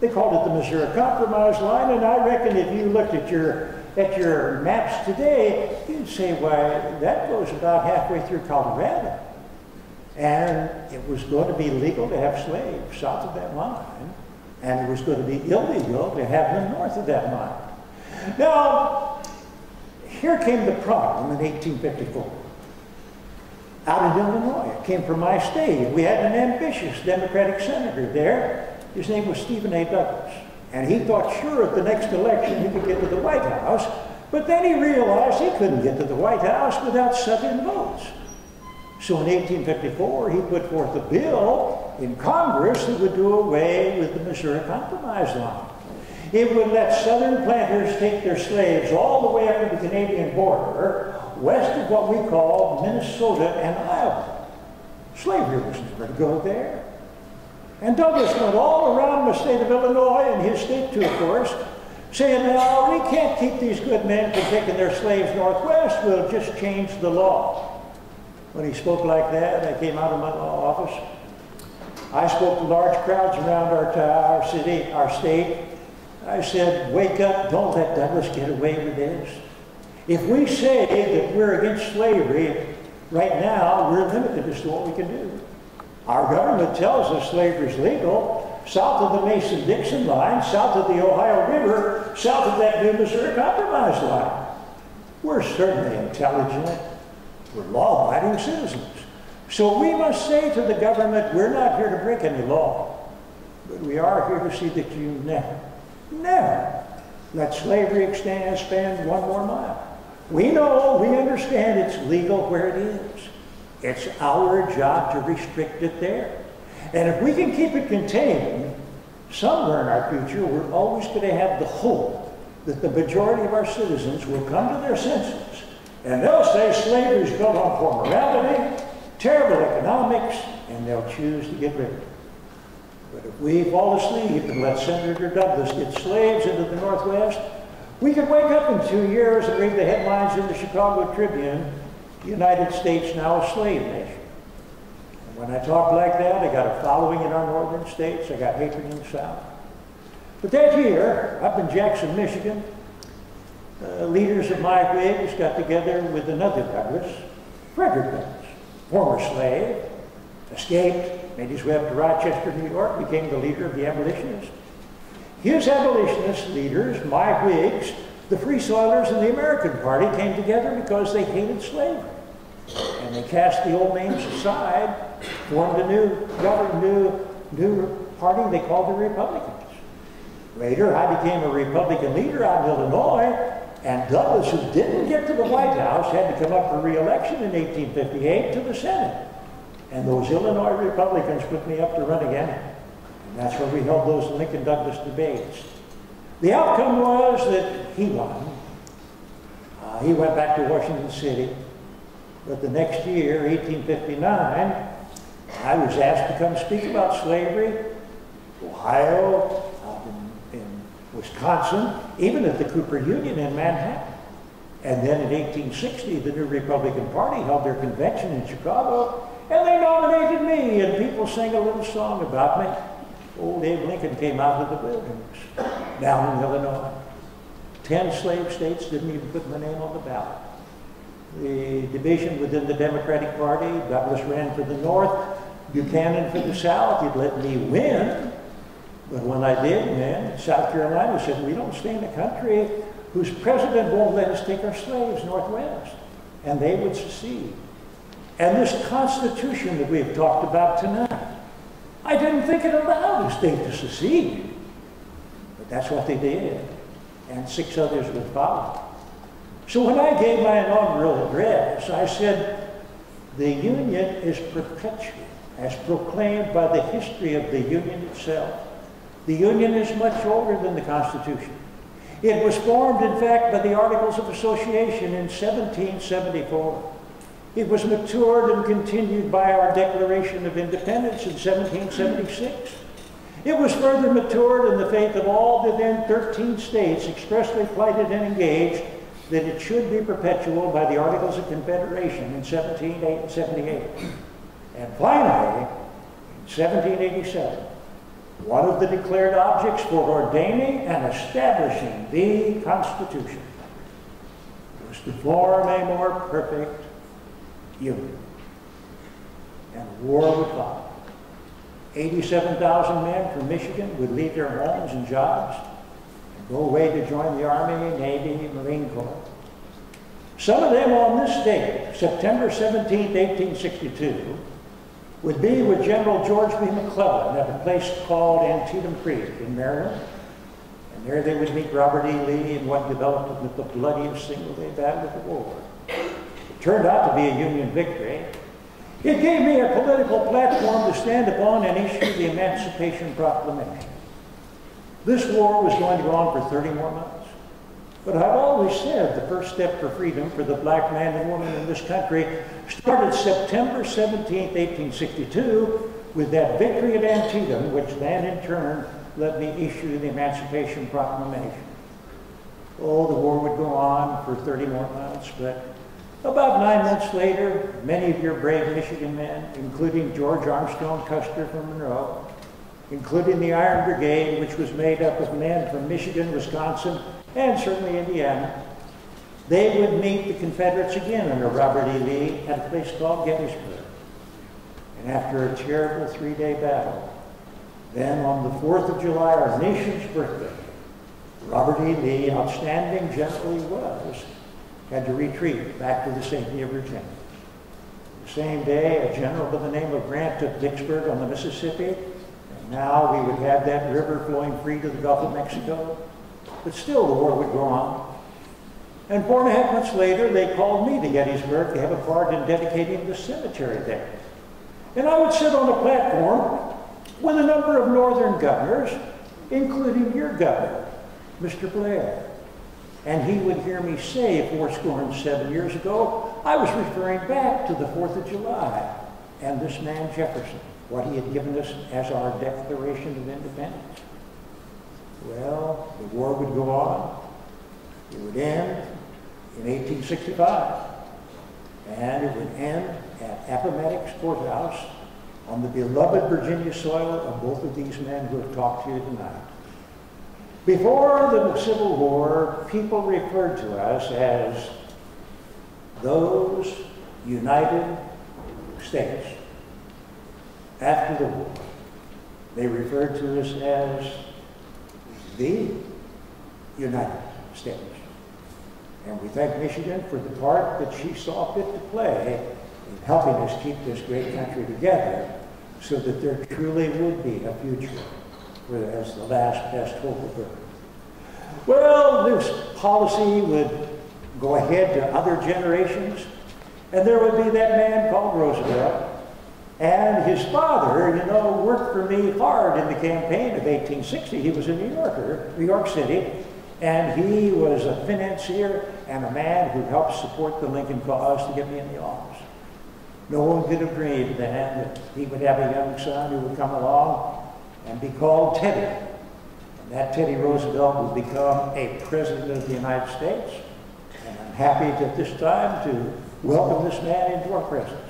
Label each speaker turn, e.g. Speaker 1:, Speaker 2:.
Speaker 1: They called it the Missouri Compromise Line, and I reckon if you looked at your maps today, you'd say, why, that goes about halfway through Colorado. And it was going to be legal to have slaves south of that line, and it was going to be illegal to have them north of that line. Now, here came the problem in 1854. Out in Illinois, it came from my state. We had an ambitious Democratic senator there. His name was Stephen A. Douglas. And he thought, sure, at the next election he could get to the White House, but then he realized he couldn't get to the White House without Southern votes. So in 1854, he put forth a bill in Congress that would do away with the Missouri Compromise Line. It would let Southern planters take their slaves all the way up to the Canadian border, west of what we call Minnesota and Iowa. Slavery was never to go there. And Douglas went all around the state of Illinois, and his state too, of course, saying, no, we can't keep these good men from taking their slaves northwest, we'll just change the law. When he spoke like that, I came out of my law office. I spoke to large crowds around our city, our state. I said, wake up, don't let Douglas get away with this. If we say that we're against slavery, right now we're limited as to what we can do. Our government tells us slavery is legal south of the Mason-Dixon line, south of the Ohio River, south of that new Missouri Compromise line. We're certainly intelligent. We're law-abiding citizens. So we must say to the government, we're not here to break any law, but we are here to see that you never let slavery span one more mile. We know, we understand it's legal where it is. It's our job to restrict it there. And if we can keep it contained, somewhere in our future, we're always going to have the hope that the majority of our citizens will come to their senses. And they'll say slavery is built on poor morality, terrible economics, and they'll choose to get rid of it. But if we fall asleep and let Senator Douglas get slaves into the Northwest, we could wake up in 2 years and read the headlines in the Chicago Tribune, the United States now a slave nation. And when I talk like that, I got a following in our northern states, I got hatred in the South. But that year, up in Jackson, Michigan, leaders of my Whigs got together with another Douglas, Frederick Douglass, former slave, escaped, made his way up to Rochester, New York, became the leader of the abolitionists. His abolitionist leaders, my Whigs, the Free Soilers, and the American Party came together because they hated slavery. And they cast the old names aside, formed a new party they called the Republicans. Later, I became a Republican leader out in Illinois, and Douglas, who didn't get to the White House, had to come up for re-election in 1858 to the Senate. And those Illinois Republicans put me up to run again. And that's where we held those Lincoln-Douglas debates. The outcome was that he won. He went back to Washington City. But the next year, 1859, I was asked to come speak about slavery. Ohio, Wisconsin, even at the Cooper Union in Manhattan. And then in 1860, the new Republican Party held their convention in Chicago, and they nominated me, and people sang a little song about me. Old Abe Lincoln came out of the wilderness down in Illinois. 10 slave states didn't even put my name on the ballot. The division within the Democratic Party, Douglas ran for the North, Buchanan for the South. He'd let me win. But when I did win, South Carolina said, we don't stay in a country whose president won't let us take our slaves northwest. And they would secede. And this Constitution that we've talked about tonight, I didn't think it allowed a state to secede. But that's what they did. And 6 others would follow. So when I gave my inaugural address, I said, the Union is perpetual, as proclaimed by the history of the Union itself. The Union is much older than the Constitution. It was formed, in fact, by the Articles of Association in 1774. It was matured and continued by our Declaration of Independence in 1776. It was further matured in the faith of all the then 13 states expressly plighted and engaged that it should be perpetual by the Articles of Confederation in 1778. And finally, in 1787, one of the declared objects for ordaining and establishing the Constitution was to form a more perfect union. And war would follow. 87,000 men from Michigan would leave their homes and jobs and go away to join the Army, Navy, Marine Corps. Some of them on this date, September 17, 1862, would be with General George B. McClellan at a place called Antietam Creek in Maryland. And there they would meet Robert E. Lee in what developed into the bloodiest single-day battle of the war. It turned out to be a Union victory. It gave me a political platform to stand upon and issue the Emancipation Proclamation. This war was going to go on for 30 more months. But I've always said the first step for freedom for the black man and woman in this country started September 17, 1862, with that victory at Antietam, which then in turn let me issue the Emancipation Proclamation. Oh, the war would go on for 30 more months, but about 9 months later, many of your brave Michigan men, including George Armstrong Custer from Monroe, including the Iron Brigade, which was made up of men from Michigan, Wisconsin, and certainly Indiana, they would meet the Confederates again under Robert E. Lee at a place called Gettysburg. And after a terrible 3-day battle, then on the 4th of July, our nation's birthday, Robert E. Lee, outstanding general he was, had to retreat back to the safety of Virginia. The same day, a general by the name of Grant took Vicksburg on the Mississippi, and now we would have that river flowing free to the Gulf of Mexico. But still the war would go on. And 4.5 months later, they called me to Gettysburg to have a part in dedicating the cemetery there. And I would sit on a platform with a number of northern governors, including your governor, Mr. Blair. And he would hear me say 7 years ago, I was referring back to the 4th of July and this man Jefferson, what he had given us as our Declaration of Independence. Well, the war would go on. It would end in 1865. And it would end at Appomattox Courthouse on the beloved Virginia soil of both of these men who have talked to you tonight. Before the Civil War, people referred to us as those United States. After the war, they referred to us as the United States. And we thank Michigan for the part that she saw fit to play in helping us keep this great country together so that there truly would be a future as the last best hope of Earth. Well, this policy would go ahead to other generations, and there would be that man called Roosevelt. And his father, you know, worked for me hard in the campaign of 1860. He was a New Yorker, New York City, and he was a financier and a man who helped support the Lincoln cause to get me in the office. No one could have dreamed then that he would have a young son who would come along and be called Teddy. And that Teddy Roosevelt would become a president of the United States. And I'm happy at this time to welcome this man into our presence.